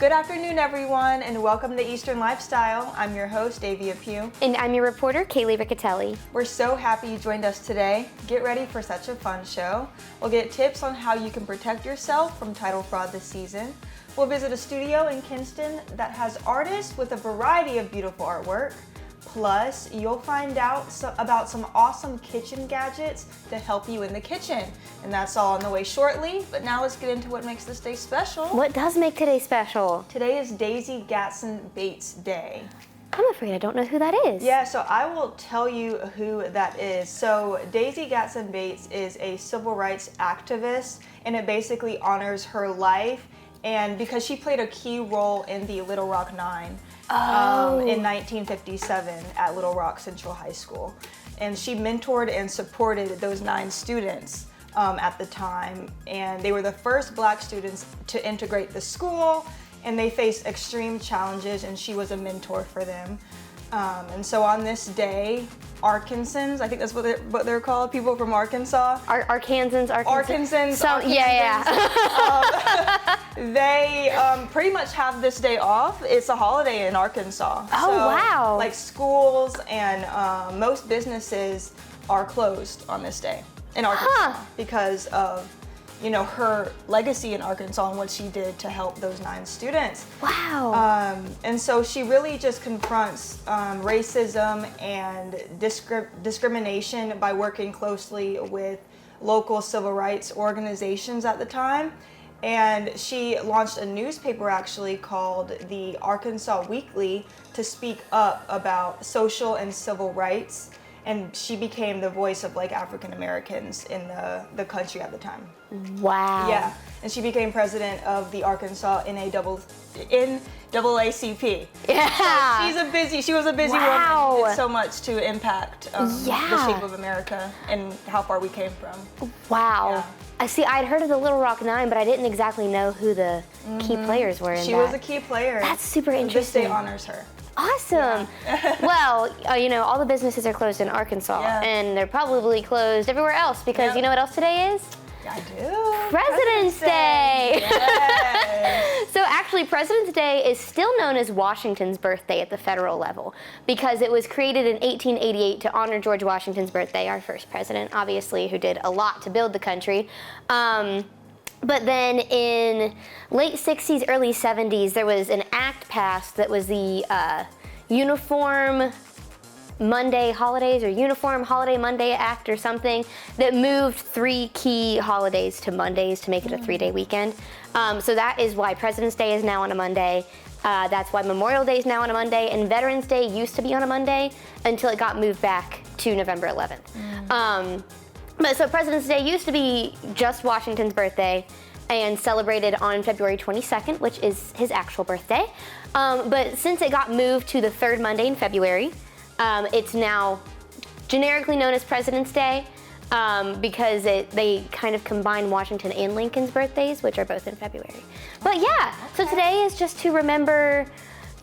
Good afternoon, everyone, and welcome to Eastern Lifestyle. I'm your host, Davia Pugh. And I'm your reporter, Kaylee Riccatelli. We're so happy you joined us today. Get ready for such a fun show. We'll get tips on how you can protect yourself from title fraud this season. We'll visit a studio in Kinston that has artists with a variety of beautiful artwork. Plus, you'll find out about some awesome kitchen gadgets to help you in the kitchen. And that's all on the way shortly, but now let's get into what makes this day special. What does make today special? Today is Daisy Gatson Bates Day. I'm afraid I don't know who that is. Yeah, so I will tell you who that is. So Daisy Gatson Bates is a civil rights activist, and it basically honors her life, and because she played a key role in the Little Rock Nine. In 1957 at Little Rock Central High School. And she mentored and supported those 9 students at the time. And they were the first Black students to integrate the school, and they faced extreme challenges, and she was a mentor for them. And so on this day, Arkansans, I think that's what they're called, people from Arkansas. Arkansans. They pretty much have this day off. It's a holiday in Arkansas. Oh, so, wow. Like schools and most businesses are closed on this day in Arkansas because of, her legacy in Arkansas and what she did to help those 9 students. Wow. And so she really just confronts racism and discrimination by working closely with local civil rights organizations at the time. And she launched a newspaper actually called the Arkansas Weekly to speak up about social and civil rights. And she became the voice of African Americans in the country at the time. Wow. Yeah, and she became president of the Arkansas NAACP. Yeah. So she was a busy woman who did so much to impact the shape of America and how far we came from. Wow. Yeah. See, I'd heard of the Little Rock Nine, but I didn't exactly know who the key players were in that. She was a key player. That's super interesting. This day honors her. Awesome. Yeah. Well, all the businesses are closed in Arkansas, and they're probably closed everywhere else because you know what else today is? Yeah, I do. President's Day. Yes. So actually, President's Day is still known as Washington's birthday at the federal level because it was created in 1888 to honor George Washington's birthday, our first president, obviously, who did a lot to build the country. But then in late 60s, early 70s, there was an act passed that was the Uniform Monday Holidays or Uniform Holiday Monday Act or something that moved 3 key holidays to Mondays to make it a 3-day weekend. So that is why President's Day is now on a Monday. That's why Memorial Day is now on a Monday, and Veterans Day used to be on a Monday until it got moved back to November 11th. But so President's Day used to be just Washington's birthday and celebrated on February 22nd, which is his actual birthday. But since it got moved to the 3rd Monday in February, it's now generically known as President's Day because they kind of combine Washington and Lincoln's birthdays, which are both in February. But yeah, so today is just to remember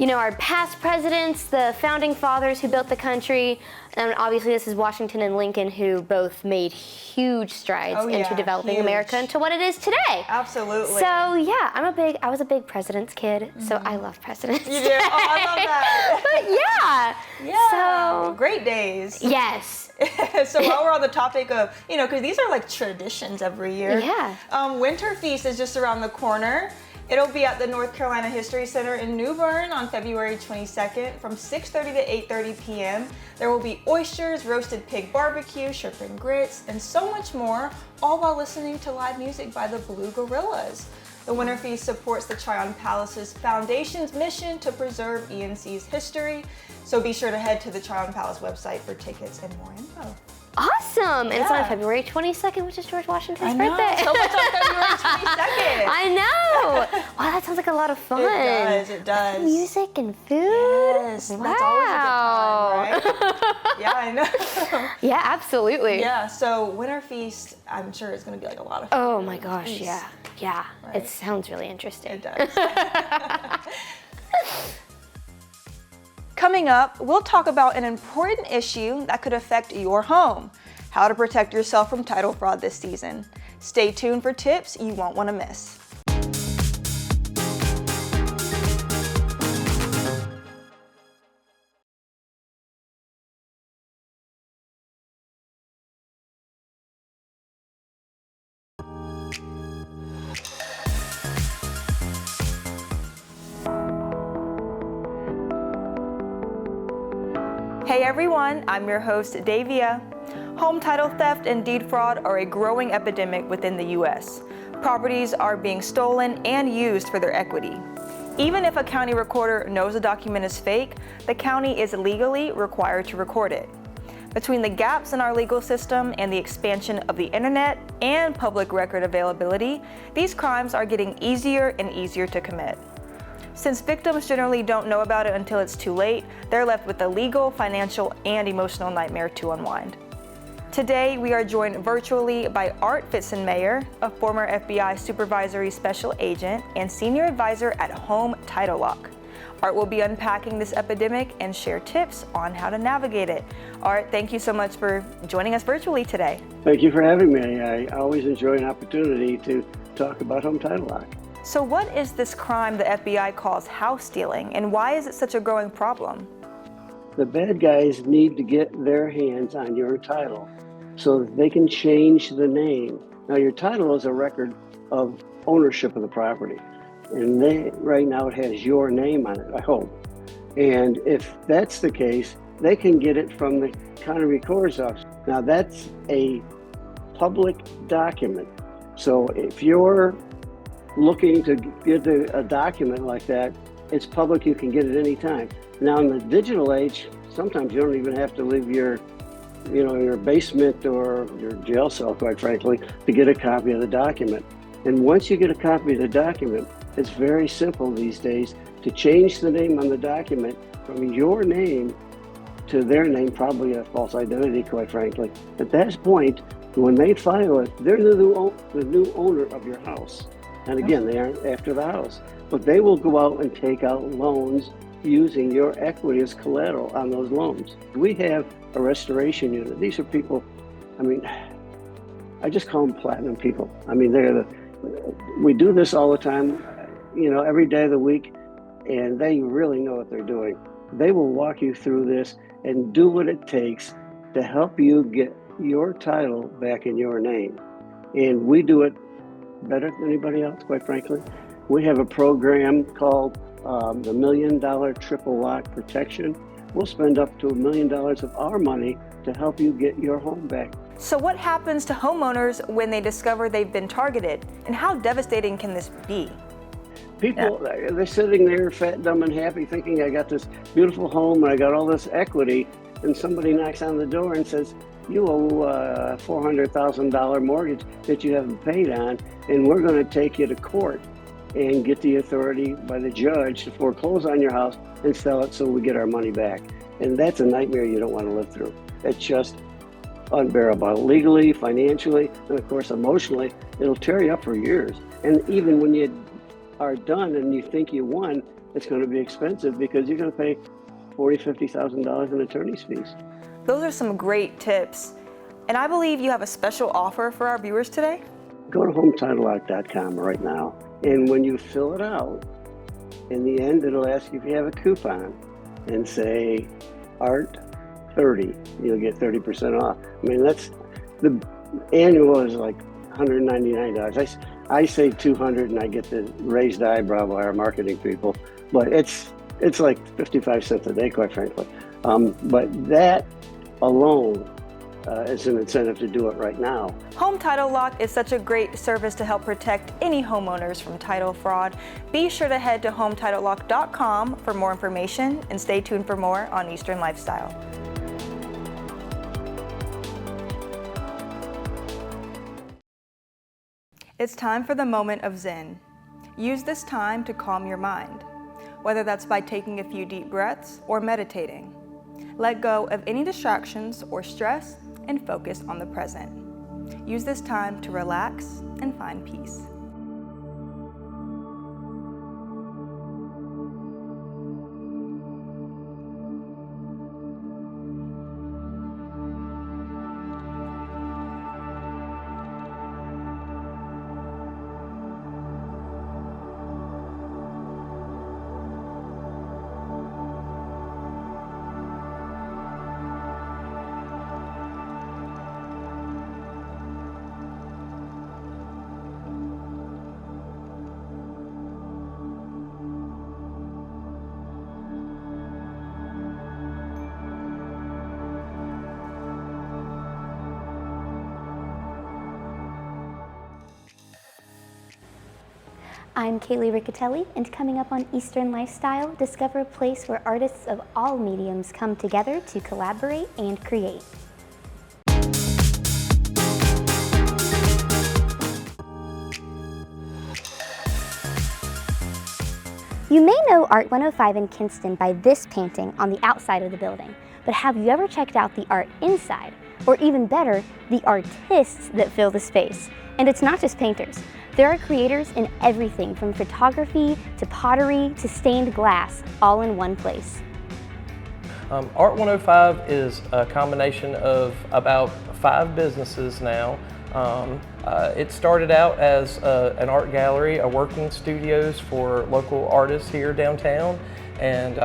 our past presidents, the founding fathers who built the country, and obviously this is Washington and Lincoln who both made huge strides into developing America into what it is today. Absolutely. So yeah, I was a big president's kid, so I love presidents. You do? Oh, I love that. But yeah. So great days. Yes. So while we're on the topic of, because these are like traditions every year. Yeah. Winter Feast is just around the corner. It'll be at the North Carolina History Center in New Bern on February 22nd from 6:30 to 8:30 p.m. There will be oysters, roasted pig barbecue, shrimp and grits, and so much more, all while listening to live music by the Blue Gorillas. The Winter Feast supports the Tryon Palace's Foundation's mission to preserve ENC's history, so be sure to head to the Tryon Palace website for tickets and more info. Awesome! And it's on February 22nd, which is George Washington's birthday. So much on February 22nd. I know! Wow, that sounds like a lot of fun. It does. Music and food. Yes, wow. That's always a good time, right? Yeah, I know. Yeah, absolutely. Yeah, so Winter Feast, I'm sure it's going to be like a lot of fun. Oh my gosh, Feast. Yeah. Right. It sounds really interesting. It does. Coming up, we'll talk about an important issue that could affect your home, how to protect yourself from title fraud this season. Stay tuned for tips you won't want to miss. Hey everyone, I'm your host Davia. Home title theft and deed fraud are a growing epidemic within the U.S. Properties are being stolen and used for their equity. Even if a county recorder knows a document is fake, the county is legally required to record it. Between the gaps in our legal system and the expansion of the internet and public record availability, these crimes are getting easier and easier to commit. Since victims generally don't know about it until it's too late, they're left with a legal, financial, and emotional nightmare to unwind. Today, we are joined virtually by Art Fitzenmayer, a former FBI Supervisory Special Agent and Senior Advisor at Home Title Lock. Art will be unpacking this epidemic and share tips on how to navigate it. Art, thank you so much for joining us virtually today. Thank you for having me. I always enjoy an opportunity to talk about home title lock. So what is this crime the FBI calls house stealing, and why is it such a growing problem? The bad guys need to get their hands on your title so that they can change the name. Now, your title is a record of ownership of the property, and right now it has your name on it, I hope. And if that's the case, they can get it from the county recorder's office. Now, that's a public document. So if you're looking to get a document like that, it's public, you can get it anytime. Now in the digital age, sometimes you don't even have to leave your basement or your jail cell, quite frankly, to get a copy of the document. And once you get a copy of the document, it's very simple these days to change the name on the document from your name to their name, probably a false identity, quite frankly. At that point, when they file it, they're the new owner of your house. And again, they aren't after the house, but they will go out and take out loans using your equity as collateral on those loans. We have a restoration unit. These are people, I just call them platinum people. We do this all the time, every day of the week, and they really know what they're doing. They will walk you through this and do what it takes to help you get your title back in your name. And we do it better than anybody else, quite frankly. We have a program called the $1 Million Triple Lock Protection. We'll spend up to $1 million of our money to help you get your home back. So what happens to homeowners when they discover they've been targeted, and how devastating can this be? People, they're sitting there fat, dumb, and happy thinking, I got this beautiful home and I got all this equity, and somebody knocks on the door and says, you owe a $400,000 mortgage that you haven't paid on, and we're going to take you to court and get the authority by the judge to foreclose on your house and sell it so we get our money back. And that's a nightmare you don't want to live through. It's just unbearable. Legally, financially, and of course emotionally, it'll tear you up for years. And even when you are done and you think you won, it's going to be expensive because you're going to pay $40,000, $50,000 in attorney's fees. Those are some great tips. And I believe you have a special offer for our viewers today. Go to HometitleLock.com right now. And when you fill it out, in the end, it'll ask you if you have a coupon and say Art 30, you'll get 30% off. That's the annual is like $199. I say $200 and I get the raised eyebrow by our marketing people, but it's like 55 cents a day, quite frankly. But that alone is an incentive to do it right now. Home Title Lock is such a great service to help protect any homeowners from title fraud. Be sure to head to HometitleLock.com for more information, and stay tuned for more on Eastern Lifestyle. It's time for the moment of Zen. Use this time to calm your mind, whether that's by taking a few deep breaths or meditating. Let go of any distractions or stress and focus on the present. Use this time to relax and find peace. I'm Kaylee Riccatelli, and coming up on Eastern Lifestyle, discover a place where artists of all mediums come together to collaborate and create. You may know Art 105 in Kinston by this painting on the outside of the building, but have you ever checked out the art inside? Or even better, the artists that fill the space. And it's not just painters. There are creators in everything from photography to pottery to stained glass, all in one place. Art 105 is a combination of about 5 businesses now. It started out as an art gallery, a working studios for local artists here downtown. And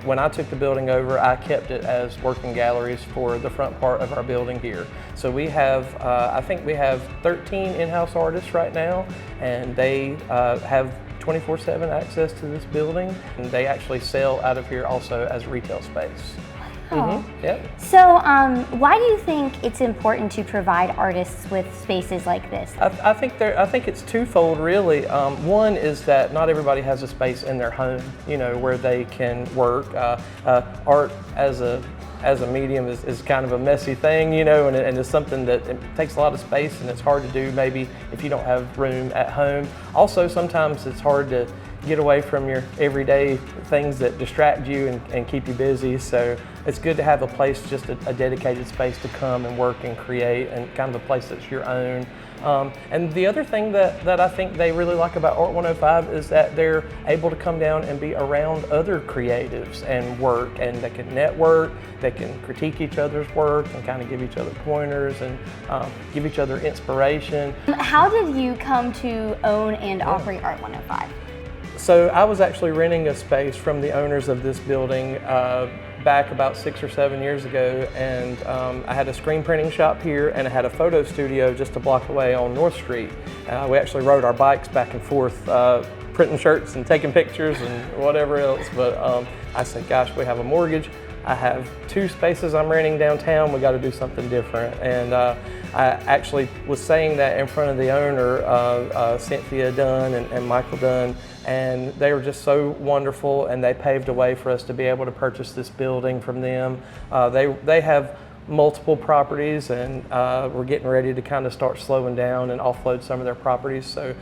when I took the building over, I kept it as working galleries for the front part of our building here. So we have, I think we have 13 in-house artists right now, and they have 24/7 access to this building. And they actually sell out of here also as retail space. Oh. Yep. So why do you think it's important to provide artists with spaces like this? I think it's twofold really. One is that not everybody has a space in their home, where they can work. Art as a medium is kind of a messy thing, and it's something that it takes a lot of space, and it's hard to do maybe if you don't have room at home. Also, sometimes it's hard to get away from your everyday things that distract you and keep you busy. So it's good to have a place, just a dedicated space to come and work and create, and kind of a place that's your own. And the other thing that I think they really like about Art 105 is that they're able to come down and be around other creatives and work, and they can network, they can critique each other's work and kind of give each other pointers and give each other inspiration. How did you come to own and operate Art 105? So I was actually renting a space from the owners of this building back about 6 or 7 years ago, and I had a screen printing shop here, and I had a photo studio just a block away on North Street. We actually rode our bikes back and forth, printing shirts and taking pictures and whatever else, but I said, gosh, we have a mortgage. I have 2 spaces I'm renting downtown, we got to do something different. And I actually was saying that in front of the owner, Cynthia Dunn and Michael Dunn, and they were just so wonderful, and they paved a way for us to be able to purchase this building from them. They have multiple properties, and we're getting ready to kind of start slowing down and offload some of their properties. So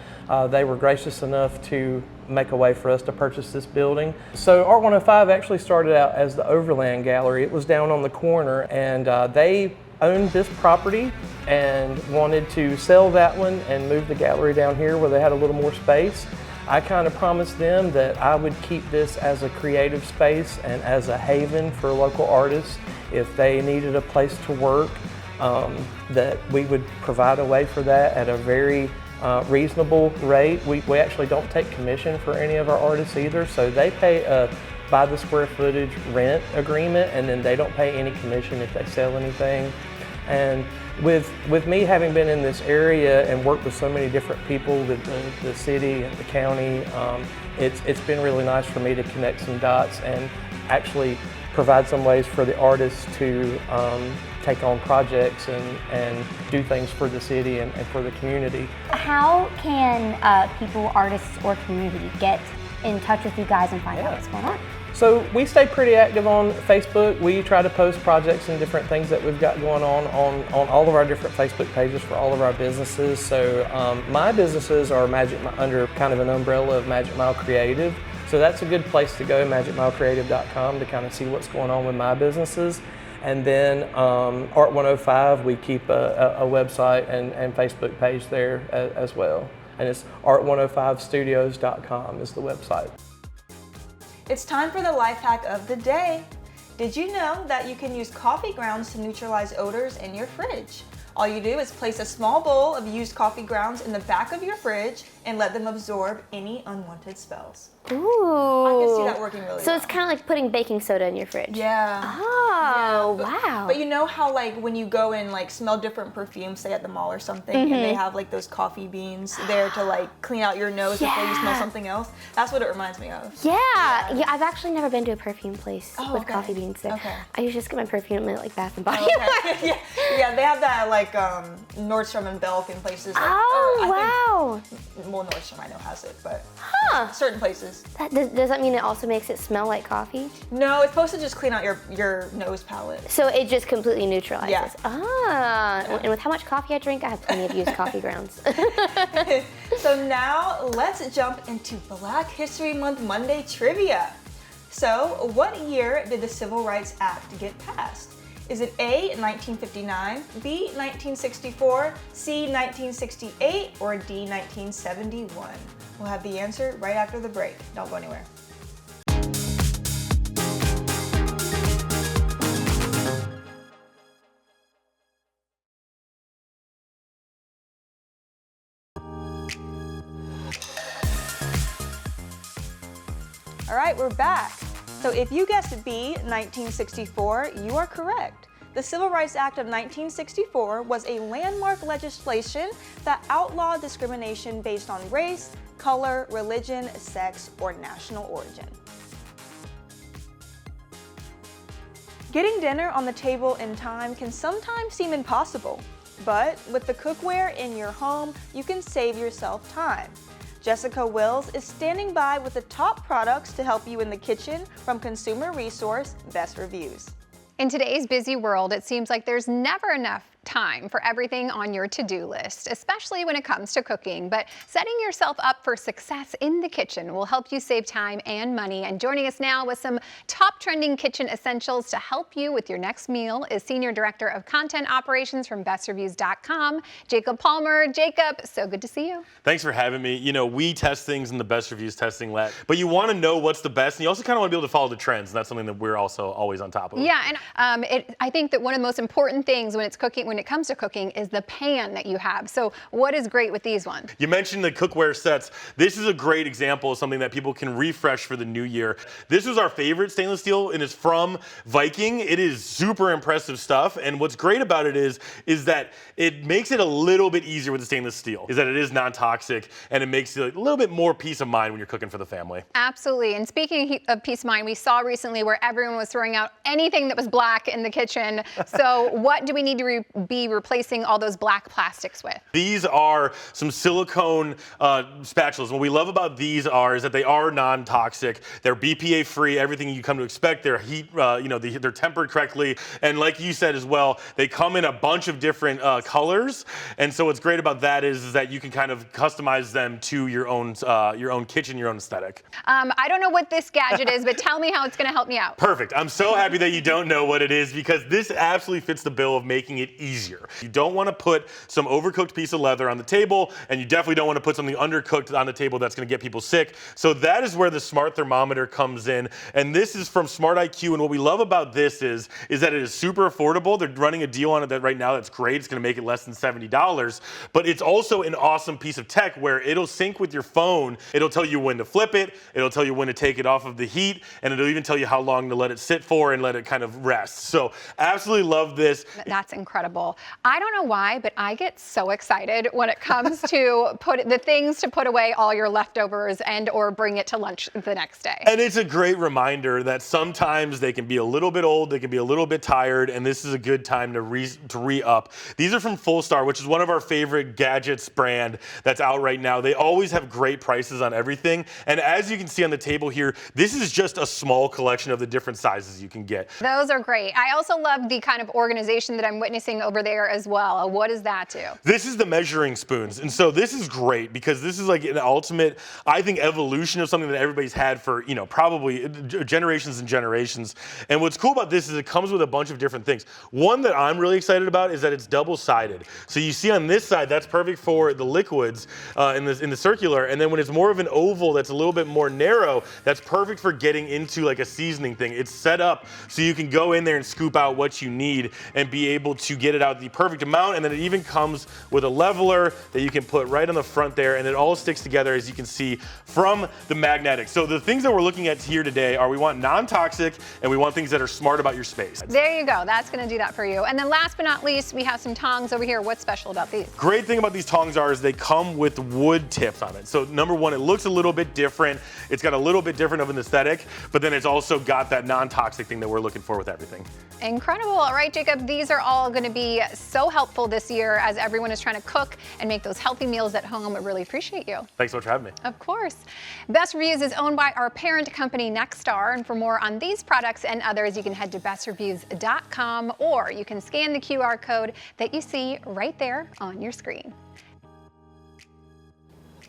they were gracious enough to make a way for us to purchase this building. So Art 105 actually started out as the Overland Gallery. It was down on the corner, and they owned this property and wanted to sell that one and move the gallery down here where they had a little more space. I kind of promised them that I would keep this as a creative space and as a haven for local artists. If they needed a place to work, that we would provide a way for that at a very reasonable rate. We actually don't take commission for any of our artists either, so they pay a by the square footage rent agreement, and then they don't pay any commission if they sell anything. And with me having been in this area and worked with so many different people, with the city and the county, it's been really nice for me to connect some dots and actually provide some ways for the artists to take on projects and do things for the city and for the community. How can people, artists, or community get in touch with you guys and find out what's going on? So we stay pretty active on Facebook. We try to post projects and different things that we've got going on all of our different Facebook pages for all of our businesses. So my businesses are under kind of an umbrella of Magic Mile Creative. So that's a good place to go, magicmilecreative.com, to kind of see what's going on with my businesses. And then Art 105, we keep a website and Facebook page there as well. And it's art105studios.com is the website. It's time for the life hack of the day. Did you know that you can use coffee grounds to neutralize odors in your fridge? All you do is place a small bowl of used coffee grounds in the back of your fridge and let them absorb any unwanted smells. Ooh. I can see that working really well. So it's kind of like putting baking soda in your fridge. Yeah. Ah. Oh, but, wow. But you know how like when you go and like smell different perfumes, say at the mall or something, and they have like those coffee beans there to like clean out your nose before you smell something else? That's what it reminds me of. Yeah, I've actually never been to a perfume place with coffee beans there. Okay. I usually just get my perfume at like Bath and Body Works. Yeah, they have that like Nordstrom and Belk in places. Like, Oh, wow. Well, Nordstrom I know has it, but Huh. certain places. Does that mean it also makes it smell like coffee? No, it's supposed to just clean out your nose palette. So it just completely neutralizes. Yeah. And with how much coffee I drink, I have plenty of used coffee grounds. So now let's jump into Black History Month Monday trivia. So what year did the Civil Rights Act get passed? Is it A, 1959, B, 1964, C, 1968, or D, 1971? We'll have the answer right after the break. Don't go anywhere. All right, we're back. So if you guessed B, 1964, you are correct. The Civil Rights Act of 1964 was a landmark legislation that outlawed discrimination based on race, color, religion, sex, or national origin. Getting dinner on the table in time can sometimes seem impossible, but with the cookware in your home, you can save yourself time. Jessica Wills is standing by with the top products to help you in the kitchen from consumer resource Best Reviews. In today's busy world, it seems like there's never enough time for everything on your to-do list, especially when it comes to cooking. But setting yourself up for success in the kitchen will help you save time and money. And joining us now with some top trending kitchen essentials to help you with your next meal is Senior Director of Content Operations from BestReviews.com, Jacob Palmer. Jacob, so good to see you. Thanks for having me. You know, we test things in the Best Reviews testing lab, but you want to know what's the best, and you also kind of want to be able to follow the trends, and that's something that we're also always on top of. Yeah, and I think that one of the most important things when it comes to cooking is the pan that you have. So what is great with these ones? You mentioned the cookware sets. This is a great example of something that people can refresh for the new year. This was our favorite stainless steel, and it's from Viking. It is super impressive stuff, and what's great about it is that it makes it a little bit easier with the stainless steel, is that it is non-toxic, and it makes it a little bit more peace of mind when you're cooking for the family. Absolutely, and speaking of peace of mind, we saw recently where everyone was throwing out anything that was black in the kitchen. So what do we need to be replacing all those black plastics with? These are some silicone spatulas. What we love about these is that they are non-toxic. They're BPA free, everything you come to expect. They're heat, they're tempered correctly. And like you said as well, they come in a bunch of different colors. And so what's great about that is that you can kind of customize them to your own kitchen, your own aesthetic. I don't know what this gadget is, but tell me how it's gonna help me out. Perfect. I'm so happy that you don't know what it is, because this absolutely fits the bill of making it easier. You don't want to put some overcooked piece of leather on the table, and you definitely don't want to put something undercooked on the table that's going to get people sick. So that is where the smart thermometer comes in, and this is from Smart IQ. And what we love about this is that it is super affordable. They're running a deal on it right now that's great. It's going to make it less than $70, but it's also an awesome piece of tech where it'll sync with your phone. It'll tell you when to flip it. It'll tell you when to take it off of the heat, and it'll even tell you how long to let it sit for and let it kind of rest. So absolutely love this. That's incredible. I don't know why, but I get so excited when it comes to the things to put away all your leftovers and or bring it to lunch the next day. And it's a great reminder that sometimes they can be a little bit old, they can be a little bit tired, and this is a good time to re-up. These are from Full Star, which is one of our favorite gadgets brand that's out right now. They always have great prices on everything. And as you can see on the table here, this is just a small collection of the different sizes you can get. Those are great. I also love the kind of organization that I'm witnessing over there as well. What does that do? This is the measuring spoons. And so this is great because this is like an ultimate, I think, evolution of something that everybody's had for, probably generations and generations. And what's cool about this is it comes with a bunch of different things. One that I'm really excited about is that it's double-sided. So you see on this side, that's perfect for the liquids in the circular. And then when it's more of an oval that's a little bit more narrow, that's perfect for getting into like a seasoning thing. It's set up so you can go in there and scoop out what you need and be able to get get it out the perfect amount, and then it even comes with a leveler that you can put right on the front there, and it all sticks together, as you can see, from the magnetic. So the things that we're looking at here today are we want non-toxic, and we want things that are smart about your space. There you go. That's going to do that for you. And then last but not least, we have some tongs over here. What's special about these? Great thing about these tongs is they come with wood tips on it. So number one, it looks a little bit different. It's got a little bit different of an aesthetic, but then it's also got that non-toxic thing that we're looking for with everything. Incredible. All right, Jacob, these are all going to be so helpful this year as everyone is trying to cook and make those healthy meals at home. I really appreciate you. Thanks so much for having me. Of course. Best Reviews is owned by our parent company, Nexstar. And for more on these products and others, you can head to bestreviews.com, or you can scan the QR code that you see right there on your screen.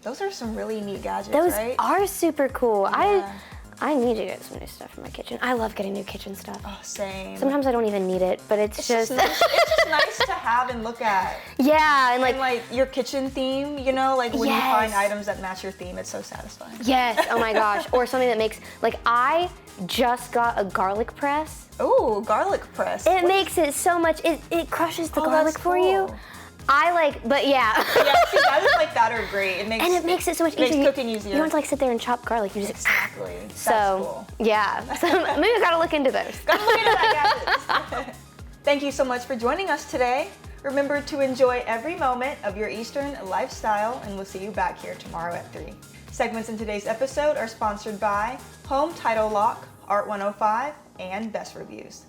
Those are some really neat gadgets, Those right? are super cool. Yeah. I need to get some new stuff for my kitchen. I love getting new kitchen stuff. Oh, same. Sometimes I don't even need it, but it's just nice. It's just nice to have and look at. yeah, and And like your kitchen theme, you know, like when you find Yes. items that match your theme, it's so satisfying. yes, oh my gosh, or something that makes, like, I just got a garlic press. Ooh, garlic press. It makes it so much, it crushes the Oh, garlic that's for you. cool. I like, but yeah. Yeah, see, gadgets like that are great. It makes And it makes it so much makes easier. cooking easier. You don't have to like sit there and chop garlic. You just Exactly. That's so cool. yeah. So maybe I gotta look into those. Gotta look into that gadgets. Thank you so much for joining us today. Remember to enjoy every moment of your Eastern lifestyle, and we'll see you back here tomorrow at 3. Segments in today's episode are sponsored by Home Title Lock, Art 105, and Best Reviews.